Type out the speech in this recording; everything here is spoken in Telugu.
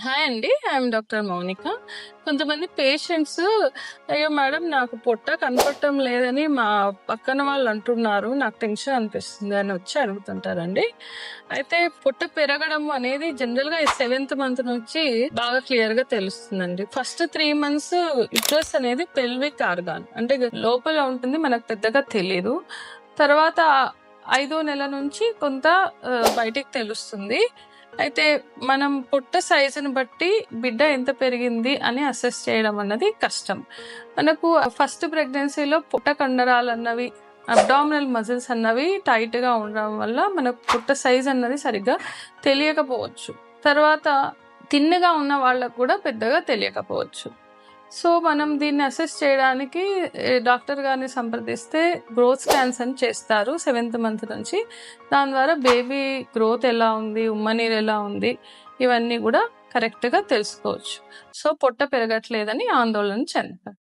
హాయ్ అండి. I'm doctor Mounika. కొంతమంది పేషెంట్స్ అయ్యో మేడం నాకు పొట్ట కనపడటం లేదని మా పక్కన వాళ్ళు అంటున్నారు. నాకు టెన్షన్ అనిపిస్తుంది అని వచ్చి అడుగుతుంటారండి. అయితే పొట్ట పెరగడం అనేది జనరల్‌గా ఈ సెవెంత్ మంత్ నుంచి బాగా క్లియర్‌గా తెలుస్తుందండి. ఫస్ట్ 3 మంత్స్ యుటరస్ అనేది పెల్విక్ ఆర్గాన్ అంటే లోపల ఉంటుంది. మనకు పెద్దగా తెలీదు. తర్వాత 5వ నెల నుంచి కొంత బయటికి తెలుస్తుంది. అయితే మనం పొట్ట సైజుని బట్టి బిడ్డ ఎంత పెరిగింది అని అసెస్ చేయడం అన్నది కష్టం. మనకు ఫస్ట్ ప్రెగ్నెన్సీలో పొట్ట కండరాలు అన్నవి అబ్డామినల్ మజిల్స్ అన్నవి టైట్‌గా ఉండడం వల్ల మనకు పొట్ట సైజ్ అన్నది సరిగ్గా తెలియకపోవచ్చు. తర్వాత తిన్నగా ఉన్న వాళ్ళకు కూడా పెద్దగా తెలియకపోవచ్చు. సో మనం దీన్ని అసెస్ చేయడానికి డాక్టర్ గారిని సంప్రదిస్తే గ్రోత్ స్కాన్స్ అని చేస్తారు 7th మంత్ నుంచి. దాని ద్వారా బేబీ గ్రోత్ ఎలా ఉంది, ఉమ్మనీరు ఎలా ఉంది, ఇవన్నీ కూడా కరెక్ట్‌గా తెలుసుకోవచ్చు. సో పొట్ట పెరగట్లేదని ఆందోళన చెందకండి.